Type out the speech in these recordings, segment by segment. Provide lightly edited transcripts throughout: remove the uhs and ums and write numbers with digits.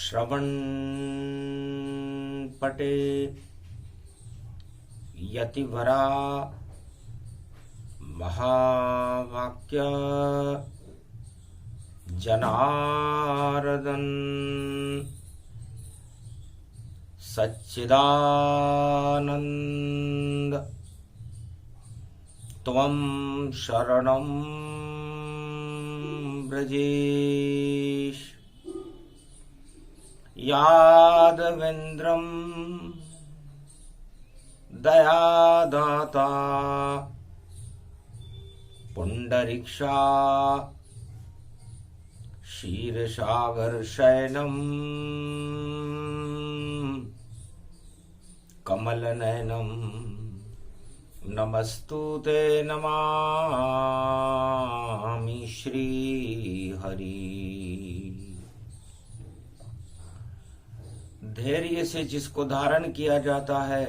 श्रवण पटे यतिवरा महावाक्य जनार्दन सच्चिदानंद त्वं शरणं ब्रजेश यादवेन्द्रं दयादाता पुंडरीक्षा क्षीरसागर शयनम कमलनयनम नमस्तुते नमामि श्री हरि। धैर्य से जिसको धारण किया जाता है,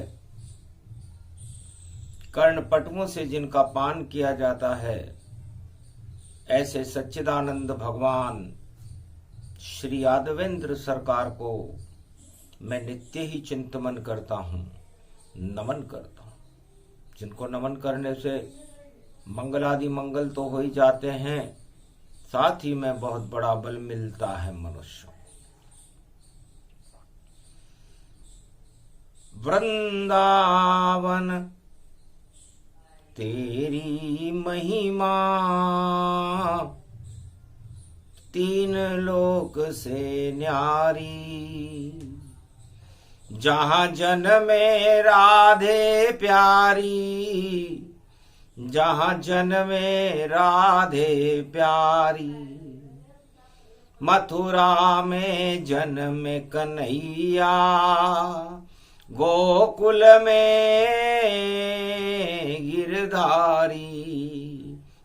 कर्णपटुओं से जिनका पान किया जाता है, ऐसे सच्चिदानंद भगवान श्री यादवेंद्र सरकार को मैं नित्य ही चिंतन करता हूँ, नमन करता हूँ। जिनको नमन करने से मंगलादि मंगल तो हो ही जाते हैं, साथ ही में बहुत बड़ा बल मिलता है मनुष्य। वृंदावन तेरी महिमा तीन लोक से न्यारी, जहाँ जन्मे राधे प्यारी, जहाँ जन्मे राधे प्यारी। मथुरा में जन्मे कन्हैया, गोकुल में गिरधारी।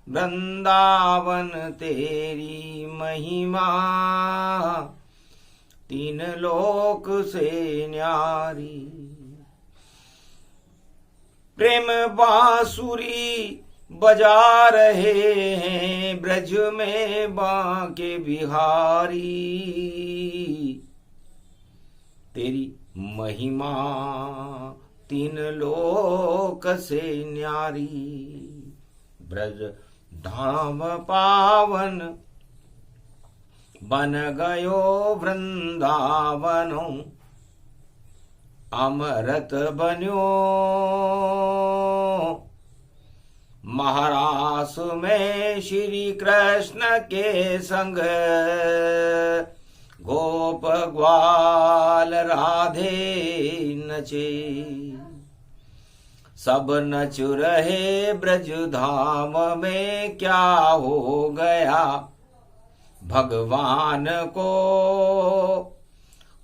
वृंदावन तेरी महिमा तीन लोक से न्यारी। प्रेम बांसुरी बजा रहे हैं ब्रज में बांके बिहारी। तेरी महिमा तीन लोक से न्यारी। ब्रज धाम पावन बन गयो वृंदावनो, अमृत बन्यो महारास में श्री कृष्ण के संग। गोप ग्वाल राधे नचे, सब नच रहे ब्रज धाम में। क्या हो गया भगवान को,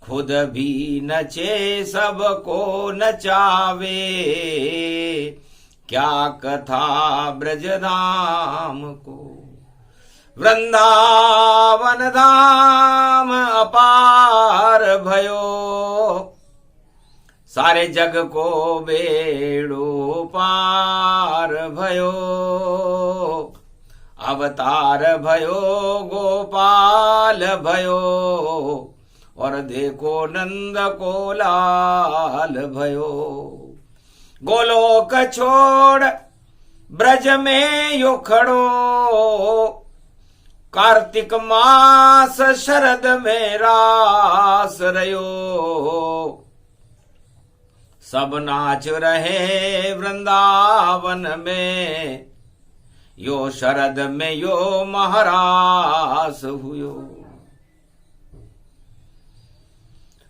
खुद भी नचे सबको नचावे। क्या कथा ब्रज धाम को, वृंदावन धाम अपार भयो। सारे जग को बेड़ो पार भयो। अवतार भयो गोपाल भयो, और देखो नंद को लाल भयो। गोलोक छोड़ ब्रज में यो खड़ो, कार्तिक मास शरद में रास रयो। सब नाच रहे वृंदावन में, यो शरद में यो महारास हुयो।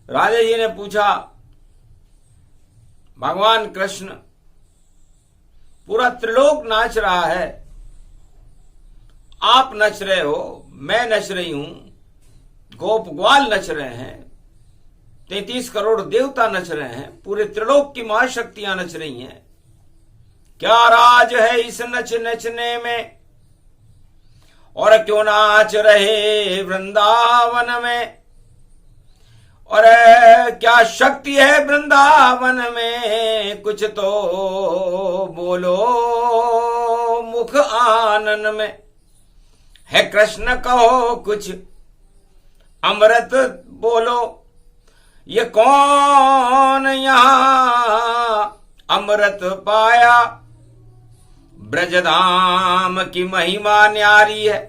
राजा जी ने पूछा, भगवान कृष्ण पूरा त्रिलोक नाच रहा है, आप नच रहे हो, मैं नच रही हूं, गोप ग्वाल नच रहे हैं, 33 करोड़ देवता नच रहे हैं, पूरे त्रिलोक की महाशक्तियां नच रही हैं। क्या राज है इस नचने में, और क्यों नाच रहे वृंदावन में। और क्या शक्ति है वृंदावन में, कुछ तो बोलो मुख आनन में। है कृष्ण कहो कुछ, अमृत बोलो ये कौन यहां अमृत पाया, ब्रजधाम की महिमा न्यारी है,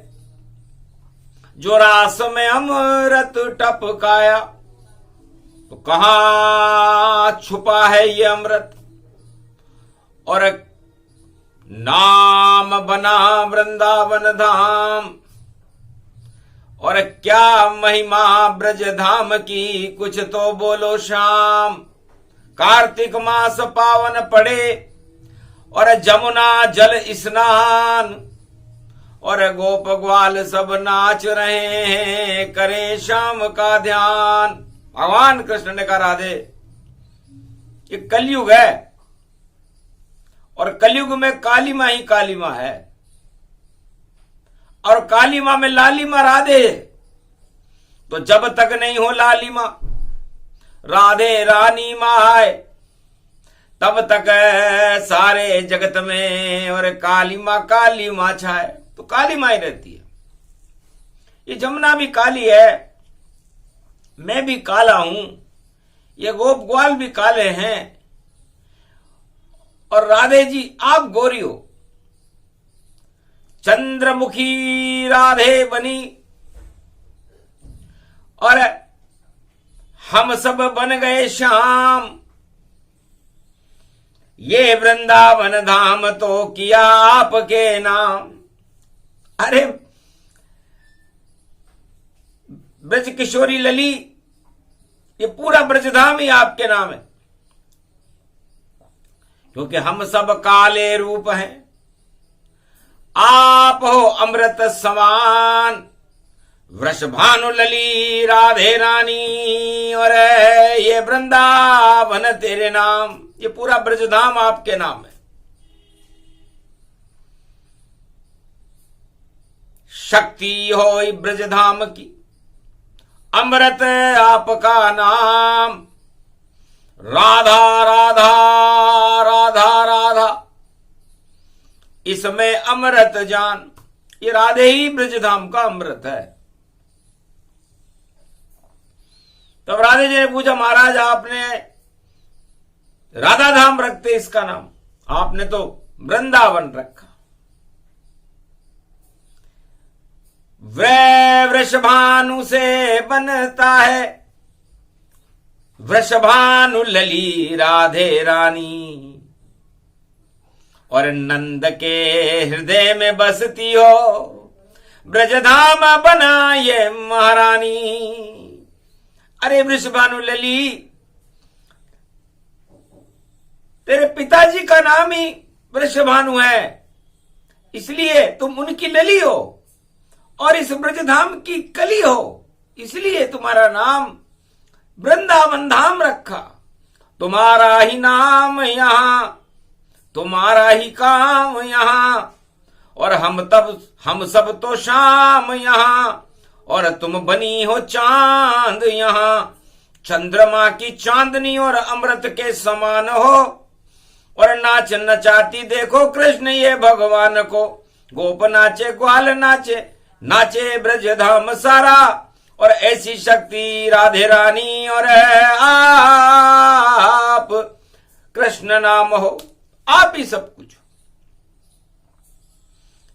जो रास में अमृत टपकाया। तो कहां छुपा है ये अमृत, और नाम बना वृंदावन धाम, और क्या महिमा ब्रज धाम की, कुछ तो बोलो श्याम। कार्तिक मास पावन पड़े और जमुना जल स्नान, और गोप ग्वाल सब नाच रहे हैं, करें श्याम का ध्यान। भगवान कृष्ण ने कहा राधे ये कलयुग है, और कलयुग में काली मां ही काली मां है, और काली मां में लाली मां राधे। तो जब तक नहीं हो लाली मां राधे रानी मां है, तब तक सारे जगत में और काली मां छाए। तो काली मां ही रहती है। ये जमुना भी काली है, मैं भी काला हूं, ये गोप ग्वाल भी काले हैं, और राधे जी आप गोरी हो। चंद्रमुखी राधे बनी और हम सब बन गए श्याम, ये वृंदावन धाम तो किया आपके नाम। अरे ब्रज किशोरी लली, ये पूरा ब्रजधाम ही आपके नाम है, क्योंकि हम सब काले रूप हैं, आप हो अमृत समान, वृषभानु लली राधे रानी, और ये वृंदावन तेरे नाम। ये पूरा ब्रजधाम आपके नाम है। शक्ति हो ब्रजधाम की, अमृत आपका नाम, राधा राधा राधा राधा इसमें अमृत जान। ये राधे ही ब्रजधाम का अमृत है। तब राधे जी ने पूछा महाराज आपने राधा धाम रखते इसका नाम, आपने तो वृंदावन रखा। वृषभानु से बनता है वृषभानु लली राधे रानी, और नंद के हृदय में बसती हो ब्रजधाम बना ये महारानी। अरे वृषभानु लली, तेरे पिताजी का नाम ही वृषभानु है, इसलिए तुम उनकी लली हो, और इस ब्रजधाम की कली हो, इसलिए तुम्हारा नाम वृंदावन धाम रखा। तुम्हारा ही नाम यहां, तुम्हारा ही काम यहां, और हम सब तो शाम यहां, और तुम बनी हो चांद यहां। चंद्रमा की चांदनी और अमृत के समान हो, और नाच नचाती देखो कृष्ण ये भगवान को। गोप नाचे ग्वाल नाचे, नाचे ब्रजधाम सारा, और ऐसी शक्ति राधे रानी, और आप कृष्ण नाम हो, आप ही सब कुछ।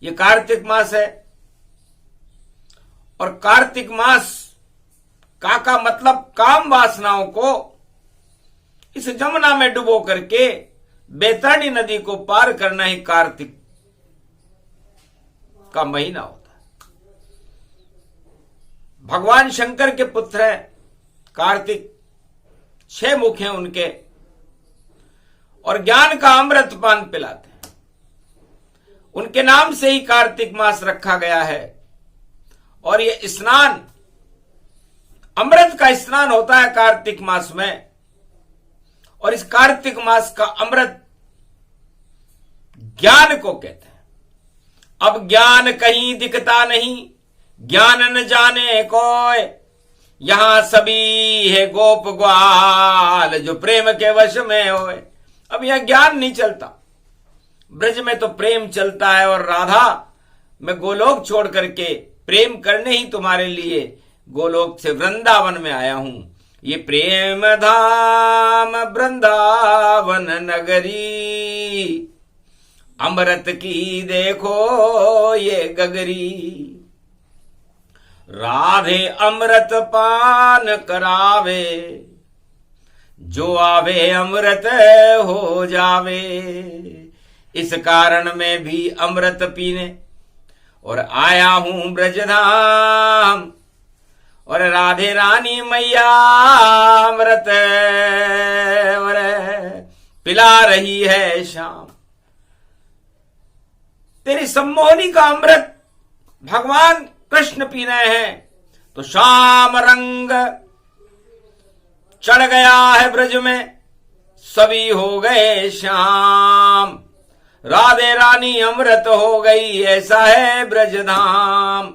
ये कार्तिक मास है, और कार्तिक मास का मतलब काम वासनाओं को इस जमुना में डुबो करके बैतरणी नदी को पार करना ही कार्तिक का महीना होता है। भगवान शंकर के पुत्र हैं कार्तिक, 6 मुख हैं उनके, और ज्ञान का अमृत पान पिलाते हैं। उनके नाम से ही कार्तिक मास रखा गया है। और ये स्नान, अमृत का स्नान होता है कार्तिक मास में, और इस कार्तिक मास का अमृत ज्ञान को कहते हैं। अब ज्ञान कहीं दिखता नहीं, ज्ञान न जाने कोय, यहां सभी है गोप ग्वाल जो प्रेम के वश में होए। अब यह ज्ञान नहीं चलता, ब्रज में तो प्रेम चलता है, और राधा मैं गोलोक छोड़ करके प्रेम करने ही तुम्हारे लिए गोलोक से वृंदावन में आया हूं। ये प्रेम धाम वृंदावन नगरी, अमृत की देखो ये गगरी। राधे अमृत पान करावे, जो आवे अमृत हो जावे। इस कारण मैं भी अमृत पीने और आया हूं ब्रजधाम, और राधे रानी मैया अमृत और पिला रही है शाम। तेरी सम्मोहनी का अमृत भगवान कृष्ण पी रहे हैं, तो श्याम रंग चढ़ गया है ब्रज में, सभी हो गए श्याम। राधे रानी अमृत हो गई, ऐसा है ब्रजधाम।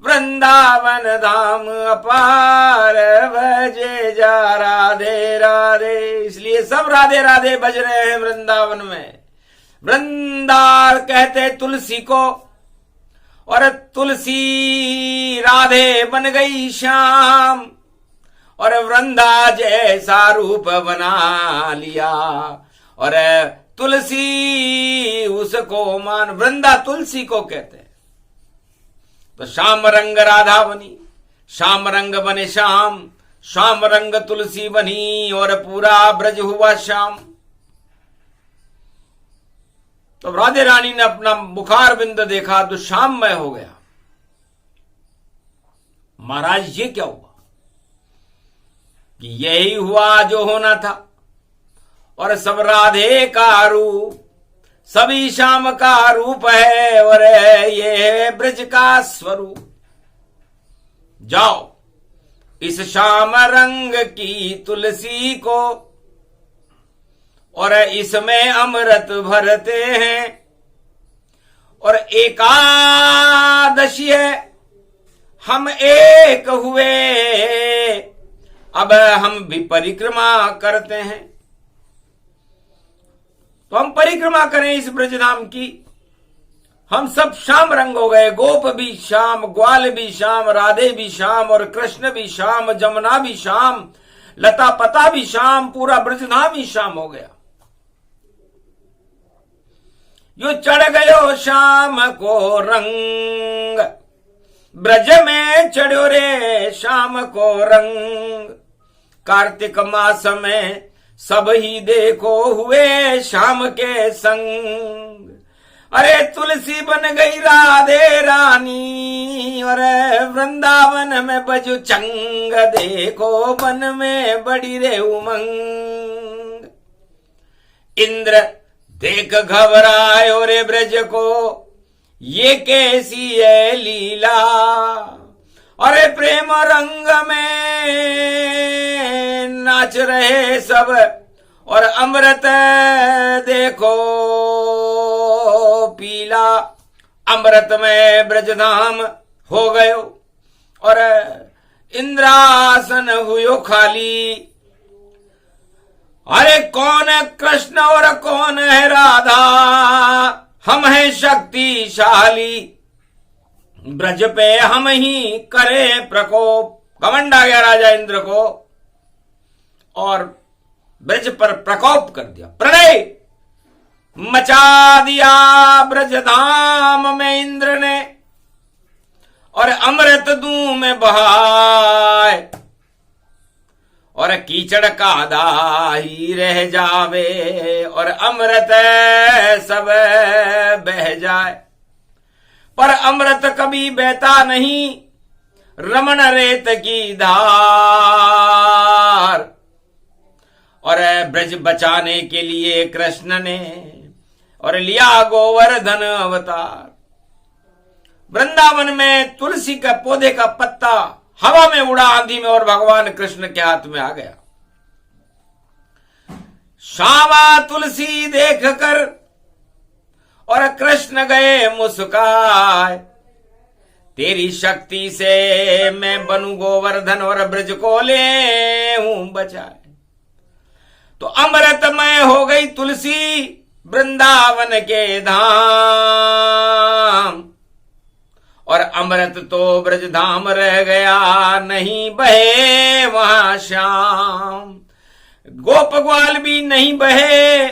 वृंदावन धाम अपार बजे जा राधे राधे। इसलिए सब राधे राधे बज रहे हैं वृंदावन में। वृंदार कहते तुलसी को, और तुलसी राधे बन गई श्याम, और वृंदा जैसा रूप बना लिया, और तुलसी उसको मान। वृंदा तुलसी को कहते हैं। तो श्याम रंग राधा बनी, श्याम रंग बने श्याम, श्याम रंग तुलसी बनी, और पूरा ब्रज हुआ श्याम। तो राधे रानी ने अपना मुखार बिंद देखा तो श्याममय हो गया। महाराज ये क्या हुआ कि यही हुआ जो होना था, और सब राधे का रूप, सभी श्याम का रूप है, और ये है ब्रज का स्वरूप। जाओ इस श्याम रंग की तुलसी को, और इसमें अमृत भरते हैं, और एकादशी है, हम एक हुए, अब हम भी परिक्रमा करते हैं। तो हम परिक्रमा करें इस ब्रजधाम की। हम सब श्याम रंग हो गए, गोप भी श्याम, ग्वाल भी श्याम, राधे भी श्याम, और कृष्ण भी श्याम, जमुना भी श्याम, लता पता भी श्याम, पूरा ब्रजधाम ही श्याम हो गया। यो चढ़ गयो श्याम को रंग, ब्रज में चढ़ो रे श्याम को रंग। कार्तिक मास में सब ही देखो हुए श्याम के संग। अरे तुलसी बन गई राधे रानी, और वृंदावन में बजू चंग, देखो वन में बड़ी रे उमंग। इंद्र देख घबरायो रे ब्रज को, ये कैसी है लीला। अरे प्रेम रंग में नाच रहे सब, और अमृत देखो पीला। अमृत में ब्रजधाम हो गयो, और इंद्रासन हुयो खाली। अरे कौन है कृष्ण और कौन है राधा, हम हैं शक्तिशाली। ब्रज पे हम ही करें प्रकोप। घमंड आ गया राजा इंद्र को, और ब्रज पर प्रकोप कर दिया, प्रलय मचा दिया ब्रजधाम में इंद्र ने। और अमृत दूं में बहाए, और कीचड़ का दाही रह जावे, और अमृत सब बह जाए। पर अमृत कभी बहता नहीं, रमण रेत की धार। और ब्रज बचाने के लिए कृष्ण ने और लिया गोवर्धन अवतार। वृंदावन में तुलसी का पौधे का पत्ता हवा में उड़ा आंधी में, और भगवान कृष्ण के हाथ में आ गया। श्यामा तुलसी देखकर और कृष्ण गए मुस्काए। तेरी शक्ति से मैं बनूं गोवर्धन और ब्रज को ले हूं बचाए। तो अमृतमय हो गई तुलसी वृंदावन के धाम, और अमृत तो ब्रजधाम रह गया, नहीं बहे वहां श्याम। गोप ग्वाल भी नहीं बहे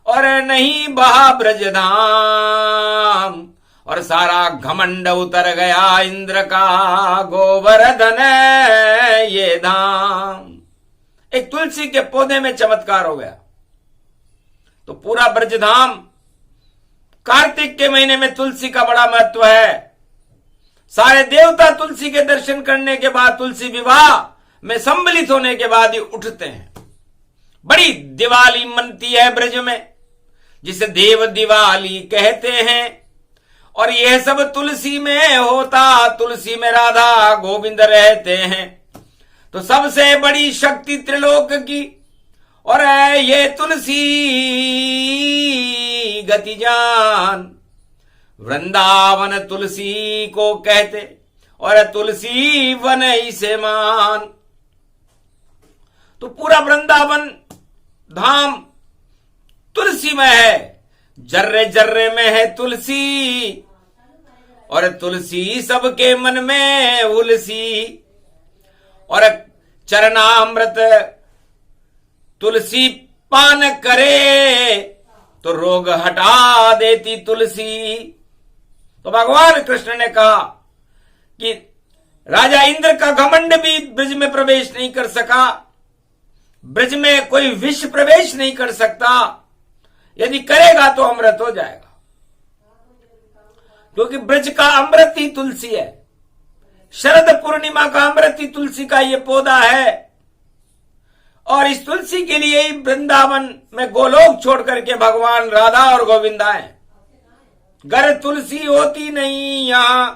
और नहीं बहा ब्रजधाम, और सारा घमंड उतर गया इंद्र का, गोवर्धन ये धाम। एक तुलसी के पौधे में चमत्कार हो गया। तो पूरा ब्रजधाम, कार्तिक के महीने में तुलसी का बड़ा महत्व है। सारे देवता तुलसी के दर्शन करने के बाद, तुलसी विवाह में सम्मिलित होने के बाद ही उठते हैं। बड़ी दिवाली मनती है ब्रज में, जिसे देव दिवाली कहते हैं। और यह सब तुलसी में होता, तुलसी में राधा गोविंद रहते हैं। तो सबसे बड़ी शक्ति त्रिलोक की और ये तुलसी गति जान। वृंदावन तुलसी को कहते और तुलसी वन इसे मान। तो पूरा वृंदावन धाम तुलसी में है, जर्रे जर्रे में है तुलसी, और तुलसी सबके मन में उलसी। और चरणामृत तुलसी पान करे तो रोग हटा देती तुलसी। तो भगवान कृष्ण ने कहा कि राजा इंद्र का घमंड भी ब्रज में प्रवेश नहीं कर सका, ब्रज में कोई विष प्रवेश नहीं कर सकता, यदि करेगा तो अमृत हो जाएगा। क्योंकि ब्रज का अमृत ही तुलसी है। शरद पूर्णिमा का अमृत ही तुलसी का ये पौधा है। और इस तुलसी के लिए ही वृंदावन में गोलोक छोड़ करके भगवान राधा और गोविंद आए। घर तुलसी होती नहीं यहां,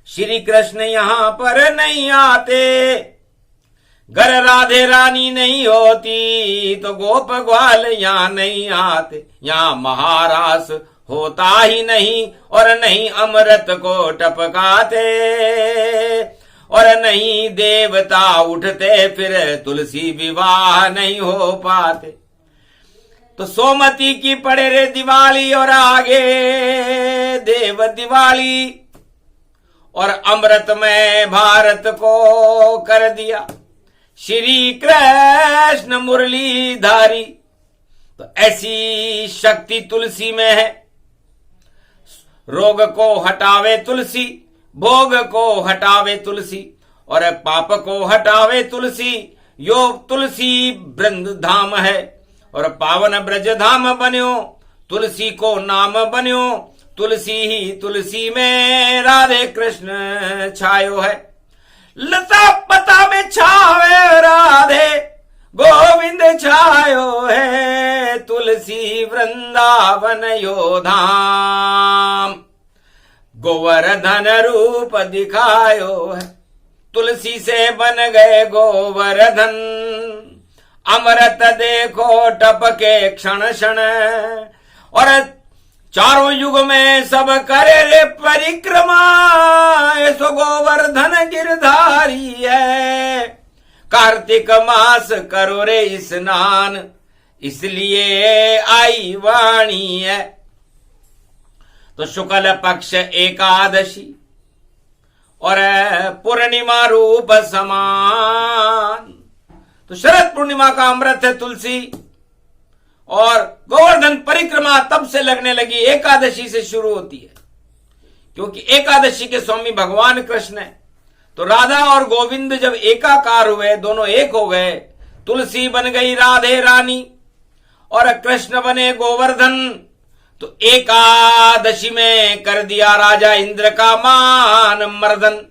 श्री कृष्ण यहां पर नहीं आते। घर राधे रानी नहीं होती तो गोप ग्वाल यहां नहीं आते। यहां महारास होता ही नहीं, और नहीं अमृत को टपकाते, और नहीं देवता उठते फिर तुलसी विवाह नहीं हो पाते। तो सोमती की पड़े रे दिवाली और आगे देव दिवाली, और अमृत में भारत को कर दिया श्री कृष्ण मुरलीधारी। तो ऐसी शक्ति तुलसी में है। रोग को हटावे तुलसी, भोग को हटावे तुलसी, और पाप को हटावे तुलसी। यो तुलसी वृंद धाम है, और पावन ब्रज धाम बन्यो, तुलसी को नाम बन्यो। तुलसी ही तुलसी में राधे कृष्ण छायो है। लता पता में छावे राधे गोविंद छायो है। तुलसी वृंदावन यो धाम, गोवर्धन रूप दिखायो है। तुलसी से बन गए गोवर्धन, अमृत देखो टपके क्षण क्षण। और चारों युग में सब करे रे परिक्रमा, सो गोवर्धन गिरधारी है। कार्तिक मास करो रे स्नान, इसलिए आई वाणी है। तो शुक्ल पक्ष एकादशी और पूर्णिमा रूप समान। तो शरद पूर्णिमा का अमृत है तुलसी, और गोवर्धन परिक्रमा तब से लगने लगी, एकादशी से शुरू होती है। क्योंकि एकादशी के स्वामी भगवान कृष्ण है। तो राधा और गोविंद जब एकाकार हुए, दोनों एक हो गए, तुलसी बन गई राधे रानी और कृष्ण बने गोवर्धन। तो एकादशी में कर दिया राजा इंद्र का मान मर्दन।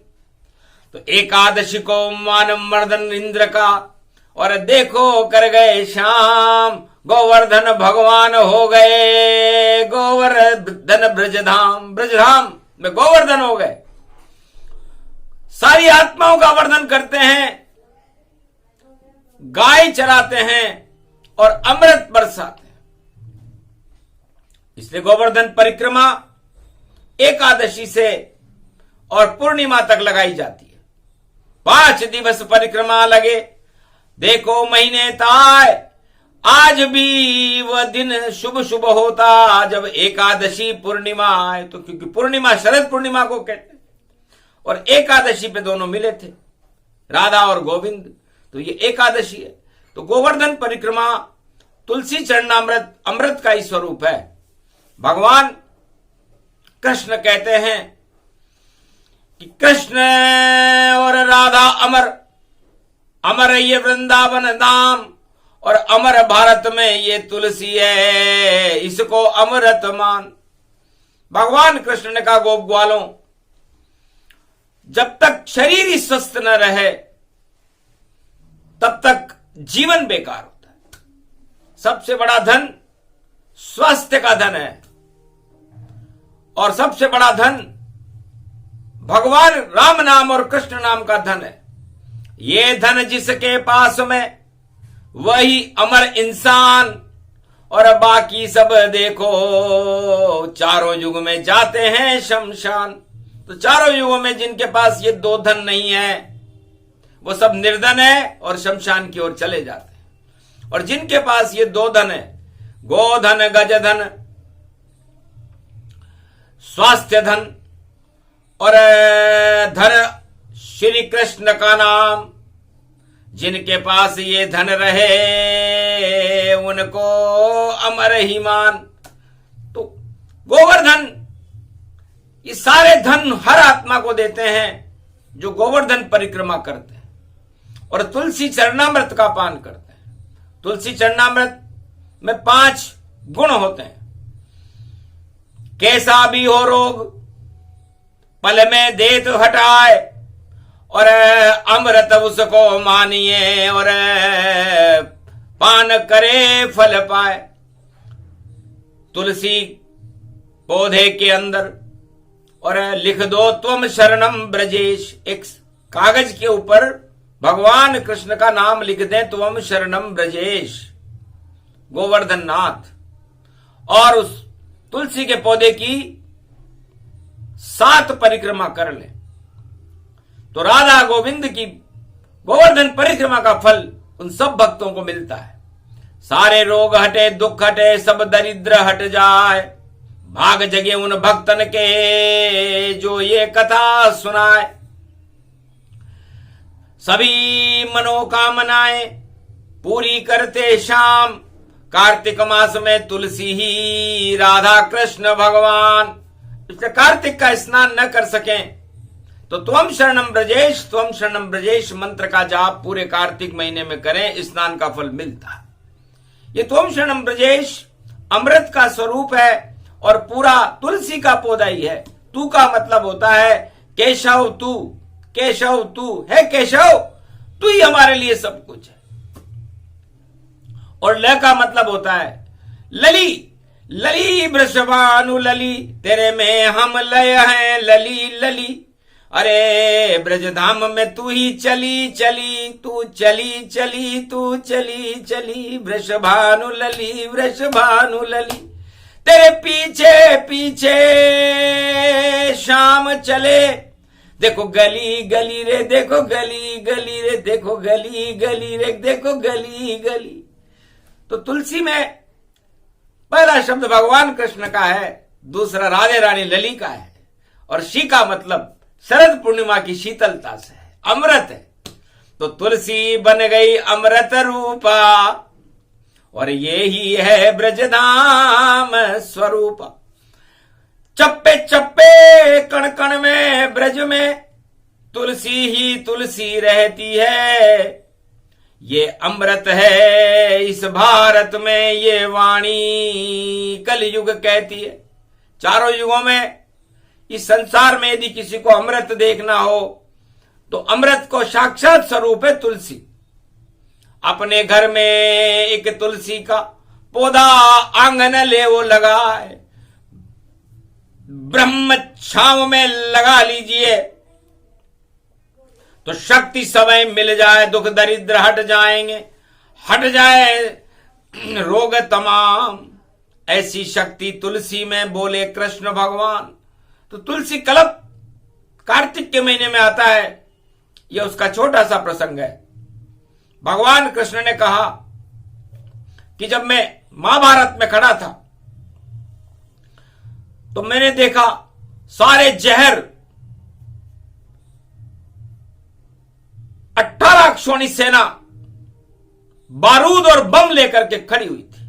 तो एकादशी को मान मर्दन इंद्र का, और देखो कर गए शाम, गोवर्धन भगवान हो गए। गोवर्धन ब्रजधाम, ब्रजधाम में गोवर्धन हो गए। सारी आत्माओं का वर्धन करते हैं, गाय चराते हैं और अमृत बरसाते हैं। इसलिए गोवर्धन परिक्रमा एकादशी से और पूर्णिमा तक लगाई जाती है। 5 दिवस परिक्रमा लगे। देखो महीने ताय आज भी वह दिन शुभ शुभ होता जब एकादशी पूर्णिमा आए। तो क्योंकि पूर्णिमा शरद पूर्णिमा को कहते और एकादशी पे दोनों मिले थे, राधा और गोविंद, तो ये एकादशी है। तो गोवर्धन परिक्रमा तुलसी चरणामृत अमृत का ही स्वरूप है। भगवान कृष्ण कहते हैं कि कृष्ण और राधा अमर, अमर ये वृंदावन धाम और अमर भारत में ये तुलसी है, इसको अमृत मान। भगवान कृष्ण ने कहा गोप ग्वालों, जब तक शरीर ही स्वस्थ न रहे तब तक जीवन बेकार होता है। सबसे बड़ा धन स्वास्थ्य का धन है और सबसे बड़ा धन भगवान राम नाम और कृष्ण नाम का धन है। ये धन जिसके पास में वही अमर इंसान, और बाकी सब देखो चारों युग में जाते हैं शमशान। तो चारों युगों में जिनके पास ये दो धन नहीं है वो सब निर्धन है और शमशान की ओर चले जाते हैं। और जिनके पास ये दो धन है, गोधन गजधन स्वास्थ्य धन और धन श्री कृष्ण का नाम, जिनके पास ये धन रहे उनको अमर ही मान। तो गोवर्धन ये सारे धन हर आत्मा को देते हैं जो गोवर्धन परिक्रमा करते हैं और तुलसी चरणामृत का पान करते हैं। तुलसी चरणामृत में 5 गुण होते हैं। कैसा भी हो रोग पल में देत हटाए और अमृत उसको मानिए और पान करे फल पाए। तुलसी पौधे के अंदर और लिख दो त्वम शरणम ब्रजेश, एक कागज के ऊपर भगवान कृष्ण का नाम लिख दें, त्वम शरणम ब्रजेश गोवर्धन नाथ, और उस तुलसी के पौधे की 7 परिक्रमा कर ले तो राधा गोविंद की गोवर्धन परिक्रमा का फल उन सब भक्तों को मिलता है। सारे रोग हटे, दुख हटे, सब दरिद्र हट जाए, भाग जगे उन भक्तन के जो ये कथा सुनाए। सभी मनोकामनाएं पूरी करते शाम, कार्तिक मास में तुलसी ही राधा कृष्ण भगवान। इसलिए कार्तिक का स्नान न कर सकें तो त्वम शरणम ब्रजेश, त्वम शरणम ब्रजेश मंत्र का जाप पूरे कार्तिक महीने में करें, स्नान का फल मिलता है। ये त्वम शरणम ब्रजेश अमृत का स्वरूप है और पूरा तुलसी का पौधा ही है। तू का मतलब होता है केशव तू, केशव तू है, केशव तू ही हमारे लिए सब कुछ है। और ल का मतलब होता है लली, लली वृषभानु लली, तेरे में हम लय हैं लली लली। अरे ब्रजधाम में तू ही चली चली, तू चली चली, तू चली चली, वृषभानु लली, वृषभानु लली, तेरे पीछे पीछे शाम चले। देखो गली गली रे, देखो गली गली रे, देखो गली गली रे, देखो गली गली। तो तुलसी में पहला शब्द भगवान कृष्ण का है, दूसरा राधे रानी लली का है, और शी का मतलब शरद पूर्णिमा की शीतलता से है, अमृत है। तो तुलसी बन गई अमृत रूपा और ये ही है ब्रजधाम स्वरूपा। चप्पे चप्पे कण कण में ब्रज में तुलसी ही तुलसी रहती है। ये अमृत है इस भारत में, ये वाणी कलयुग कहती है। चारों युगों में इस संसार में यदि किसी को अमृत देखना हो तो अमृत को साक्षात स्वरूप है तुलसी। अपने घर में एक तुलसी का पौधा आंगन ले वो लगाए, ब्रह्म छांव में लगा लीजिए तो शक्ति समय मिल जाए, दुख दरिद्र हट जाएंगे, हट जाए रोग तमाम। ऐसी शक्ति तुलसी में बोले कृष्ण भगवान। तो तुलसी कल्प कार्तिक के महीने में आता है, यह उसका छोटा सा प्रसंग है। भगवान कृष्ण ने कहा कि जब मैं महाभारत में खड़ा था तो मैंने देखा सारे जहर 18 अक्षौणी सेना बारूद और बम लेकर के खड़ी हुई थी।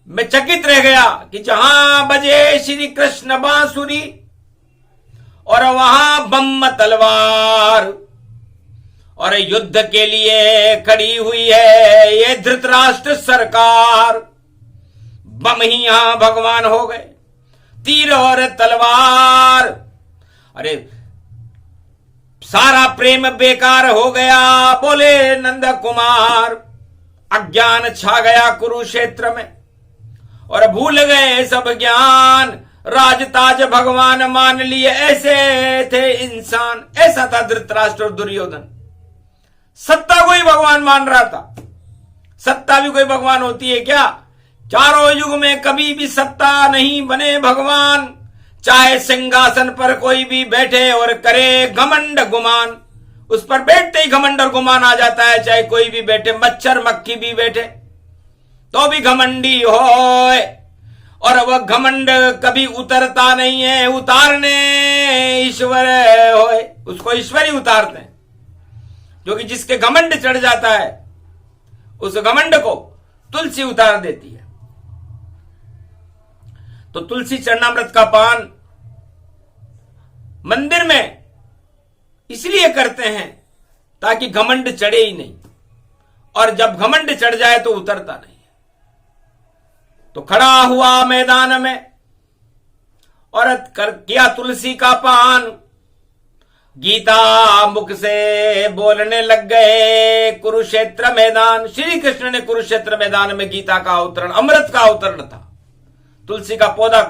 मैं चकित रह गया कि जहां बजे श्री कृष्ण बांसुरी और वहां बम तलवार और युद्ध के लिए खड़ी हुई है ये धृतराष्ट्र सरकार। बम ही यहां भगवान हो गए, तीर और तलवार। अरे सारा प्रेम बेकार हो गया, बोले नंद कुमार। अज्ञान छा गया कुरुक्षेत्र में और भूल गए सब ज्ञान। राजताज भगवान मान लिए, ऐसे थे इंसान। ऐसा था धृतराष्ट्र और दुर्योधन। सत्ता को ही भगवान मान रहा था। सत्ता भी कोई भगवान होती है क्या? चारों युग में कभी भी सत्ता नहीं बने भगवान। चाहे सिंहासन पर कोई भी बैठे और करे घमंड गुमान, उस पर बैठते ही घमंड और गुमान आ जाता है। चाहे कोई भी बैठे, मच्छर मक्खी भी बैठे तो भी घमंडी होए, और वह घमंड कभी उतरता नहीं है। उतारने ईश्वर होए, उसको ईश्वर ही उतारते हैं। जो कि जिसके घमंड चढ़ जाता है उस घमंड को तुलसी उतार देती है। तो तुलसी चरणामृत का पान मंदिर में इसलिए करते हैं ताकि घमंड चढ़े ही नहीं, और जब घमंड चढ़ जाए तो उतरता नहीं। तो खड़ा हुआ मैदान में और किया तुलसी का पान। गीता मुख से बोलने लग गए कुरुक्षेत्र मैदान। श्री कृष्ण ने कुरुक्षेत्र मैदान में गीता का अवतरण, अमृत का अवतरण था। तुलसी का पौधा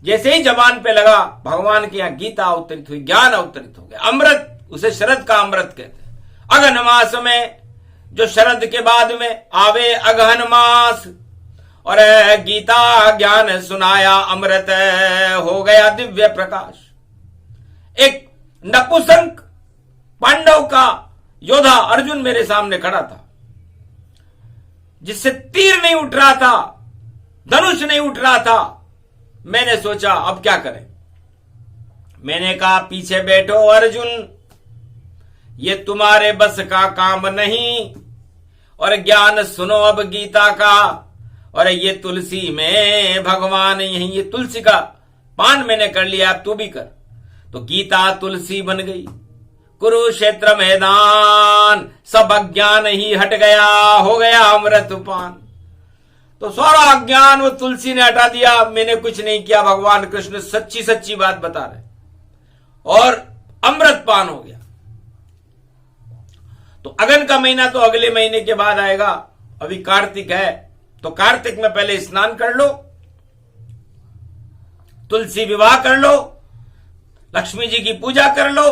जैसे ही जबान पे लगा, भगवान की यहां गीता अवतरित हुई, ज्ञान अवतरित हो गया। अमृत, उसे शरद का अमृत कहते हैं। अगहन मास में, जो शरद के बाद में आवे अगहन मास, और गीता ज्ञान सुनाया, अमृत हो गया दिव्य प्रकाश। एक नपुंसक पांडव का योद्धा अर्जुन मेरे सामने खड़ा था, जिससे तीर नहीं उठ रहा था, धनुष नहीं उठ रहा था। मैंने सोचा अब क्या करें। मैंने कहा पीछे बैठो अर्जुन, ये तुम्हारे बस का काम नहीं, और ज्ञान सुनो अब गीता का। और ये तुलसी में भगवान यही, ये तुलसी का पान मैंने कर लिया, अब तू भी कर। तो गीता तुलसी बन गई। कुरुक्षेत्र मैदान सब अज्ञान ही हट गया, हो गया अमृत पान। तो सारा अज्ञान वो तुलसी ने हटा दिया। मैंने कुछ नहीं किया, भगवान कृष्ण सच्ची सच्ची बात बता रहे, और अमृत पान हो गया। तो अगन का महीना तो अगले महीने के बाद आएगा। अभी कार्तिक है, तो कार्तिक में पहले स्नान कर लो, तुलसी विवाह कर लो, लक्ष्मी जी की पूजा कर लो,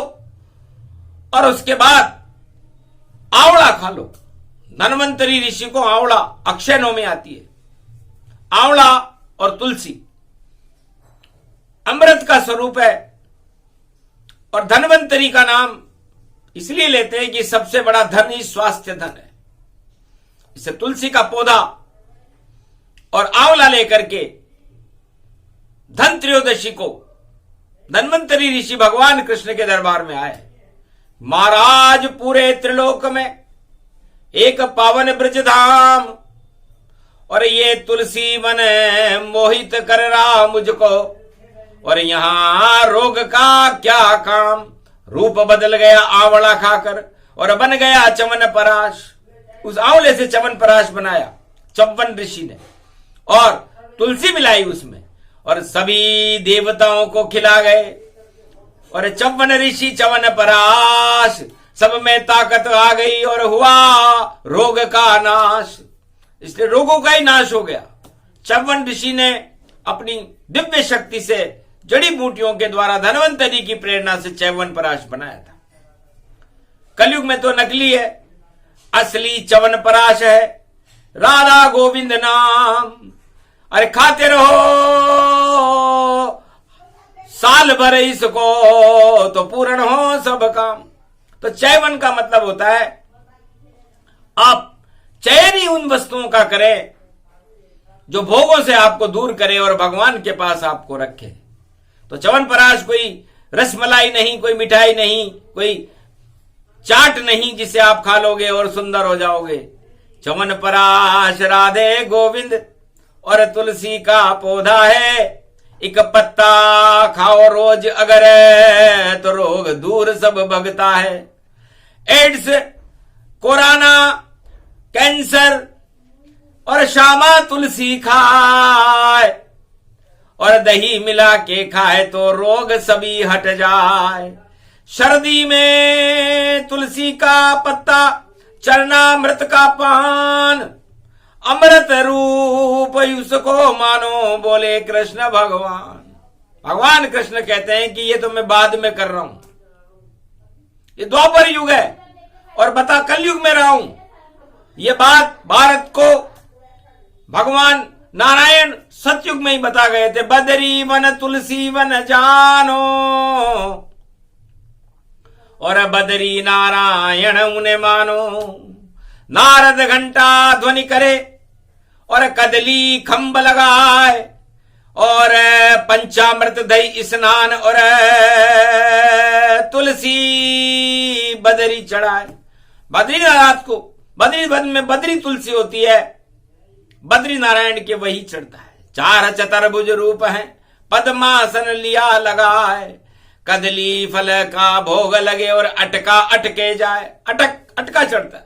और उसके बाद आंवला खा लो। धन्वंतरी ऋषि को आंवला अक्षय नवमी आती है। आंवला और तुलसी अमृत का स्वरूप है, और धन्वंतरी का नाम इसलिए लेते हैं कि सबसे बड़ा धन ही स्वास्थ्य धन है। इसे तुलसी का पौधा और आंवला लेकर के धन त्रयोदशी को धन्वंतरी ऋषि भगवान कृष्ण के दरबार में आए। महाराज पूरे त्रिलोक में एक पावन ब्रज धाम, और ये तुलसी वन मोहित कर रहा मुझको, और यहां रोग का क्या काम। रूप बदल गया आंवला खाकर, और बन गया चवन पराश। उस आंवले से चवन पराश बनाया चौवन ऋषि ने, और तुलसी मिलाई उसमें, और सभी देवताओं को खिला गए। और चौवन ऋषि चवन पराश, सब में ताकत आ गई, और हुआ रोग का नाश। इसलिए रोगों का ही नाश हो गया। चौवन ऋषि ने अपनी दिव्य शक्ति से जड़ी बूटियों के द्वारा धन्वंतरी की प्रेरणा से चौवन पराश बनाया था। कलयुग में तो नकली है, असली चवन पराश है राधा गोविंद नाम। अरे खाते रहो साल भर इसको, तो पूर्ण हो सब काम। तो चैवन का मतलब होता है आप चयन ही उन वस्तुओं का करें जो भोगों से आपको दूर करे और भगवान के पास आपको रखे। तो च्यवनप्राश कोई रसमलाई नहीं, कोई मिठाई नहीं, कोई चाट नहीं जिसे आप खा लोगे और सुंदर हो जाओगे। च्यवनप्राश राधे गोविंद और तुलसी का पौधा है, एक पत्ता खाओ रोज अगर तो रोग दूर सब भगता है। एड्स, कोरोना, कैंसर और श्यामा तुलसी खाए और दही मिला के खाए तो रोग सभी हट जाए। सर्दी में तुलसी का पत्ता, चरणामृत का पान, अमृत रूप उसको मानो बोले कृष्ण भगवान। भगवान कृष्ण कहते हैं कि ये तो मैं बाद में कर रहा हूं, ये द्वापर युग है और बता कलयुग में रहा हूं। ये बात भारत को भगवान नारायण सतयुग में ही बता गए थे। बदरी वन तुलसी वन जानो और बदरी नारायण उन्हें मानो। नारद घंटा ध्वनि करे और कदली खंभ लगाए और पंचामृत दही स्नान और तुलसी बदरी चढ़ाए। बद्रीनाथ को बद्री में बद्री तुलसी होती है, बद्री नारायण के वही चढ़ता है। चार चतुर्भुज रूप है, पद्मासन लिया लगाए, कदली फल का भोग लगे और अटका अटके जाए। अटका चढ़ता है।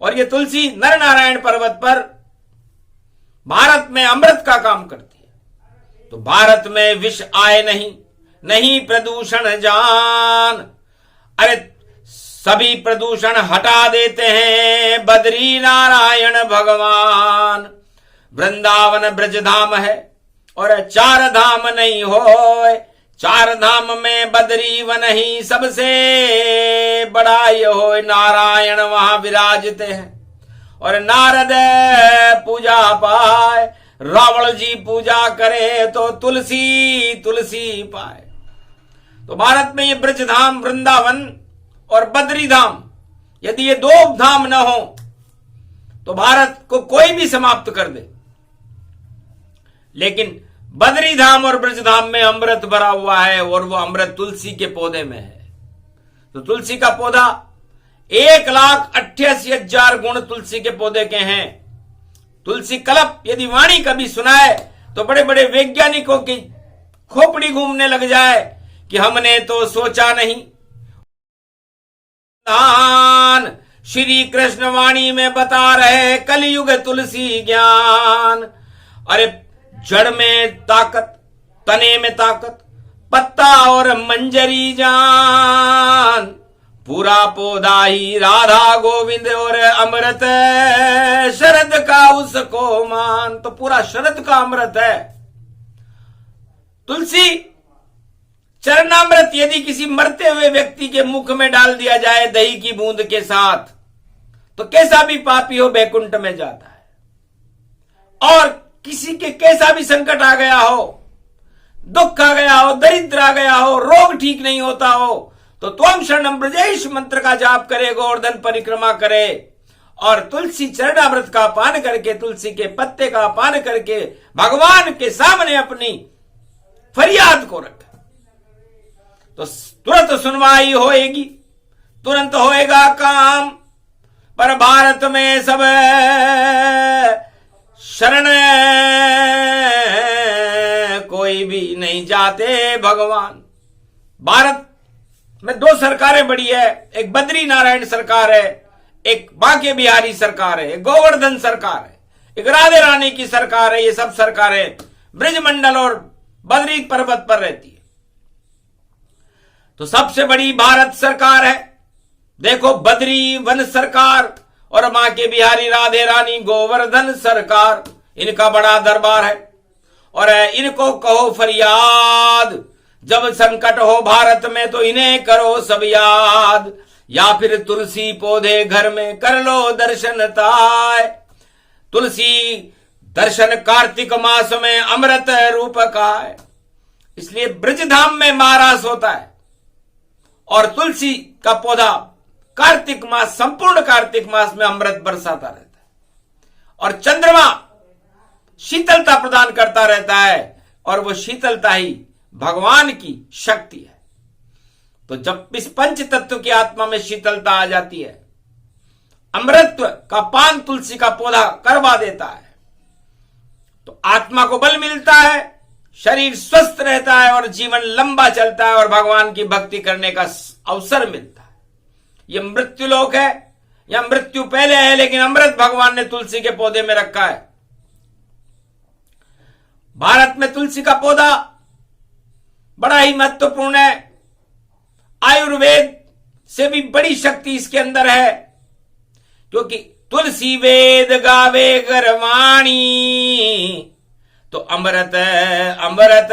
और ये तुलसी नर नारायण पर्वत पर भारत में अमृत का काम करती है। तो भारत में विष आए नहीं प्रदूषण जान। अरे सभी प्रदूषण हटा देते हैं बद्री नारायण भगवान। वृंदावन ब्रज धाम है और चार धाम नहीं होए, चार धाम में बद्री वन ही सबसे बड़ा ये हो। नारायण वहां विराजते हैं और नारद पूजा पाए, रावण जी पूजा करे तो तुलसी पाए। तो भारत में ये ब्रज धाम, वृंदावन और बद्री धाम, यदि ये दो धाम न हो तो भारत को कोई भी समाप्त कर दे। लेकिन बद्री धाम और ब्रज धाम में अमृत भरा हुआ है और वो अमृत तुलसी के पौधे में है। तो तुलसी का पौधा 1,88,000 गुण तुलसी के पौधे के हैं। तुलसी कल्प यदि वाणी कभी सुनाए तो बड़े बड़े वैज्ञानिकों की खोपड़ी घूमने लग जाए कि हमने तो सोचा नहीं। श्री कृष्ण वाणी में बता रहे कलयुग तुलसी ज्ञान। अरे जड़ में ताकत, तने में ताकत, पत्ता और मंजरी जान, पूरा पौधा ही राधा गोविंद और अमृत शरद का उसको मान। तो पूरा शरद का अमृत है तुलसी। चरणामृत यदि किसी मरते हुए व्यक्ति के मुख में डाल दिया जाए दही की बूंद के साथ तो कैसा भी पापी हो बैकुंठ में जाता है। और किसी के कैसा भी संकट आ गया हो, दुख आ गया हो, दरिद्र आ गया हो, रोग ठीक नहीं होता हो तो त्वं शरणं ब्रजेश मंत्र का जाप करे, गोवर्धन परिक्रमा करे और तुलसी चरणामृत का पान करके, तुलसी के पत्ते का पान करके भगवान के सामने अपनी फरियाद को रखे तो तुरंत सुनवाई होएगी, तुरंत होएगा काम। पर भारत में सब शरण कोई भी नहीं जाते भगवान। भारत में दो सरकारें बड़ी है, एक बद्री नारायण सरकार है, एक बांके बिहारी सरकार है, एक गोवर्धन सरकार है, एक राधे रानी की सरकार है। ये सब सरकारें ब्रजमंडल और बद्री पर्वत पर रहती है। तो सबसे बड़ी भारत सरकार है। देखो बद्री वन सरकार और मां के बिहारी राधे रानी गोवर्धन सरकार, इनका बड़ा दरबार है। और इनको कहो फरियाद, जब संकट हो भारत में तो इन्हें करो सब याद। या फिर तुलसी पौधे घर में कर लो दर्शन ताय। तुलसी दर्शन कार्तिक मास में अमृत रूप का है, इसलिए ब्रजधाम में महारास होता है और तुलसी का पौधा कार्तिक मास, संपूर्ण कार्तिक मास में अमृत बरसाता रहता है और चंद्रमा शीतलता प्रदान करता रहता है और वो शीतलता ही भगवान की शक्ति है। तो जब इस पंच तत्व की आत्मा में शीतलता आ जाती है, अमृतत्व का पान तुलसी का पौधा करवा देता है, तो आत्मा को बल मिलता है, शरीर स्वस्थ रहता है और जीवन लंबा चलता है और भगवान की भक्ति करने का अवसर मिलता है। यह मृत्यु लोक है, या मृत्यु पहले है, लेकिन अमृत भगवान ने तुलसी के पौधे में रखा है। भारत में तुलसी का पौधा बड़ा ही महत्वपूर्ण है। आयुर्वेद से भी बड़ी शक्ति इसके अंदर है, क्योंकि तुलसी वेद गावे गरवाणी, तो अमृत अमृत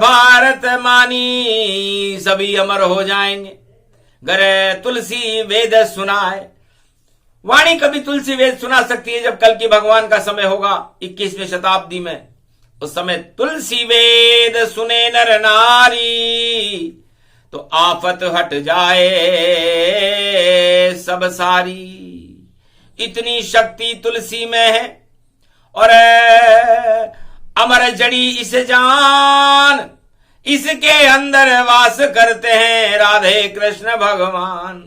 भारत मानी, सभी अमर हो जाएंगे गर तुलसी वेद सुनाए। वाणी कभी तुलसी वेद सुना सकती है जब कल की भगवान का समय होगा 21वीं शताब्दी में, उस समय तुलसी वेद सुने नर नारी, तो आफत हट जाए सब सारी। इतनी शक्ति तुलसी में है और अमर जड़ी इसे जान, इसके अंदर वास करते हैं राधे कृष्ण भगवान।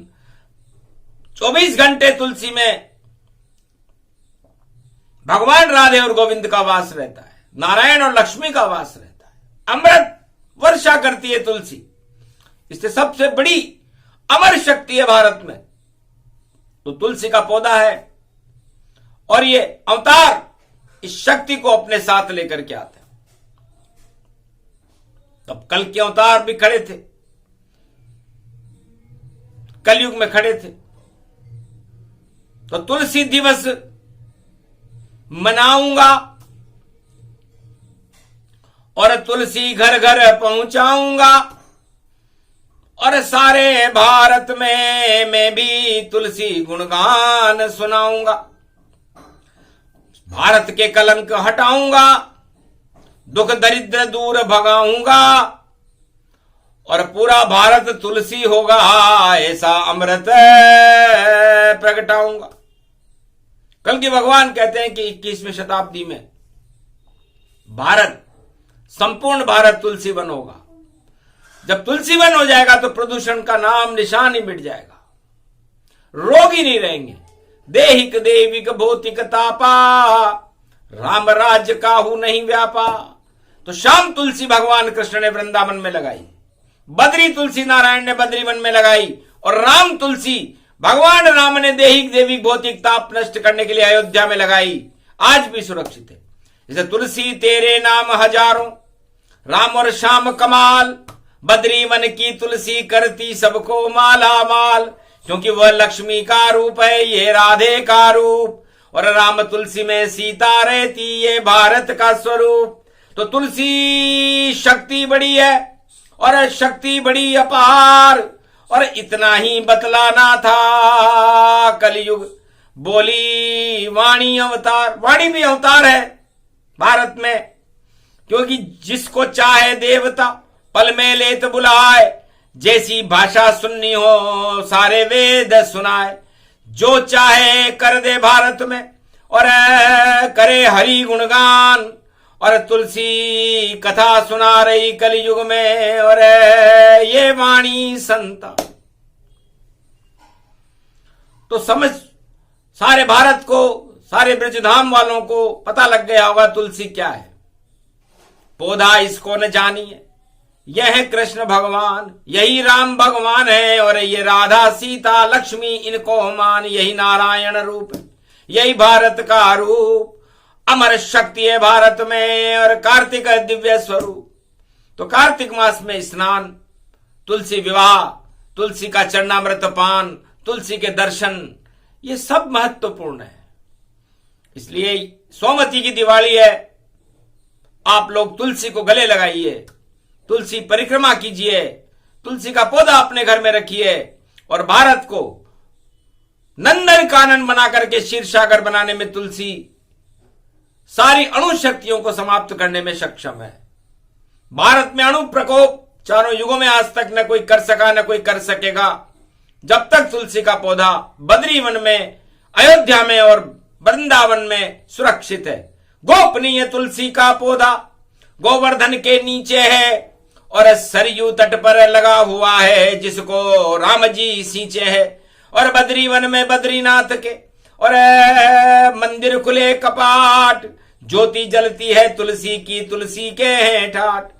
24 घंटे तुलसी में भगवान राधे और गोविंद का वास रहता है, नारायण और लक्ष्मी का वास रहता है। अमृत वर्षा करती है तुलसी, इससे सबसे बड़ी अमर शक्ति है भारत में तो तुलसी का पौधा है। और ये अवतार इस शक्ति को अपने साथ लेकर के आते हैं। तब कल के अवतार भी खड़े थे, कलयुग में खड़े थे, तो तुलसी दिवस मनाऊंगा और तुलसी घर घर पहुंचाऊंगा और सारे भारत में मैं भी तुलसी गुणगान सुनाऊंगा। भारत के कलंक हटाऊंगा, दुख दरिद्र दूर भगाऊंगा और पूरा भारत तुलसी होगा, ऐसा अमृत प्रगटाऊंगा। कल के भगवान कहते हैं कि 21वीं शताब्दी में भारत, संपूर्ण भारत तुलसी वन होगा। जब तुलसी वन हो जाएगा तो प्रदूषण का नाम निशान ही मिट जाएगा, रोग ही नहीं रहेंगे। देहिक देविक भौतिक तापा, राम राज्य काहू नहीं व्यापा। तो शाम तुलसी भगवान कृष्ण ने वृंदावन में लगाई, बद्री तुलसी नारायण ने बद्री वन में लगाई और राम तुलसी भगवान राम ने देहिक देविक भौतिक ताप नष्ट करने के लिए अयोध्या में लगाई। आज भी सुरक्षित है। जैसे तुलसी तेरे नाम हजारों, राम और श्याम कमाल, बद्री वन की तुलसी करती सबको माला माल। क्योंकि वह लक्ष्मी का रूप है, ये राधे का रूप, और राम तुलसी में सीता रहती, ये भारत का स्वरूप। तो तुलसी शक्ति बड़ी है और शक्ति बड़ी अपार। और इतना ही बतलाना था, कलयुग बोली वाणी अवतार। वाणी भी अवतार है भारत में, क्योंकि जिसको चाहे देवता पल में लेत बुलाए। जैसी भाषा सुननी हो सारे वेद सुनाए। जो चाहे कर दे भारत में और करे हरि गुणगान। और तुलसी कथा सुना रही कलयुग में और ये वाणी संता। तो समझ सारे भारत को, सारे ब्रजधाम वालों को पता लग गया होगा तुलसी क्या है। पौधा इसको न जानिए, यह है कृष्ण भगवान, यही राम भगवान है और ये राधा सीता लक्ष्मी इनको मान। यही नारायण रूप है, यही भारत का रूप। अमर शक्ति है भारत में और कार्तिक दिव्य स्वरूप। तो कार्तिक मास में स्नान, तुलसी विवाह, तुलसी का चरणामृत पान, तुलसी के दर्शन, ये सब महत्वपूर्ण है। इसलिए सोमवती की दिवाली है, आप लोग तुलसी को गले लगाइए, तुलसी परिक्रमा कीजिए, तुलसी का पौधा अपने घर में रखिए और भारत को नंदन कानन बना करके क्षीर सागर बनाने में तुलसी सारी अणु शक्तियों को समाप्त करने में सक्षम है। भारत में अणु प्रकोप चारों युगों में आज तक न कोई कर सका न कोई कर सकेगा। जब तक तुलसी का पौधा बद्री वन में, अयोध्या में और वृंदावन में सुरक्षित है। गोपनीय तुलसी का पौधा गोवर्धन के नीचे है और सरयू तट पर लगा हुआ है, जिसको राम जी सींचे है। और बद्री वन में बद्रीनाथ के और मंदिर खुले कपाट, ज्योति जलती है तुलसी की, तुलसी के हैं ठाट।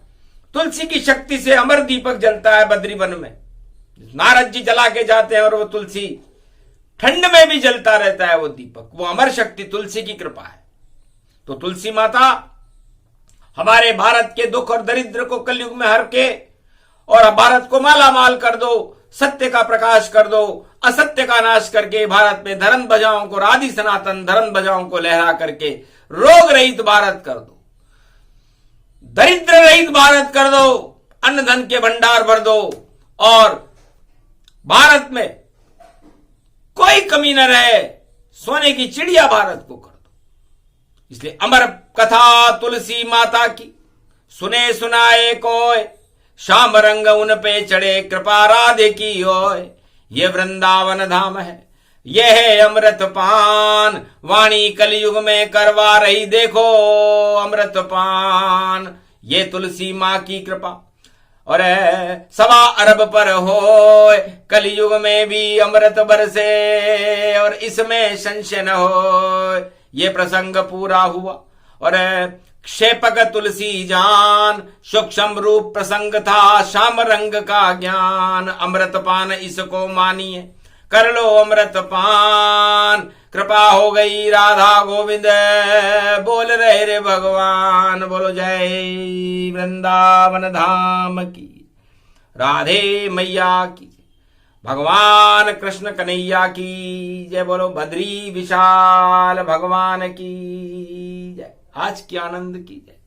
तुलसी की शक्ति से अमर दीपक जलता है बद्री वन में। नारद जी जला के जाते हैं और वो तुलसी ठंड में भी जलता रहता है वो दीपक। वो अमर शक्ति तुलसी की कृपा है। तो तुलसी माता हमारे भारत के दुख और दरिद्र को कलयुग में हर के और भारत को माला माल कर दो, सत्य का प्रकाश कर दो, असत्य का नाश करके भारत में धर्म ध्वजाओं को, आदि सनातन धर्म ध्वजाओं को लहरा करके रोग रहित भारत कर दो, दरिद्र रहित भारत कर दो, अन्न धन के भंडार भर दो और भारत में कोई कमी न रहे, सोने की चिड़िया भारत को कर दो। इसलिए अमर कथा तुलसी माता की, सुने सुनाए कोय, श्याम रंग उन पे चढ़े, कृपा राधे की ओय। ये वृंदावन धाम है, ये है अमृत पान, वाणी कलयुग में करवा रही देखो अमृत पान। ये तुलसी माँ की कृपा और 1.25 अरब पर हो, कलयुग में भी अमृत बरसे और इसमें संशय न हो। ये प्रसंग पूरा हुआ और क्षेपक तुलसी जान, सूक्ष्म रूप प्रसंग था, श्याम रंग का ज्ञान। अमृत पान इसको मानिए, कर लो अमृत पान, कृपा हो गई राधा गोविंद, बोल रहे रे भगवान। बोलो जय वृंदावन धाम की, राधे मैया की, भगवान कृष्ण कन्हैया की जय। बोलो बद्री विशाल भगवान की जय। आज की आनंद की जय।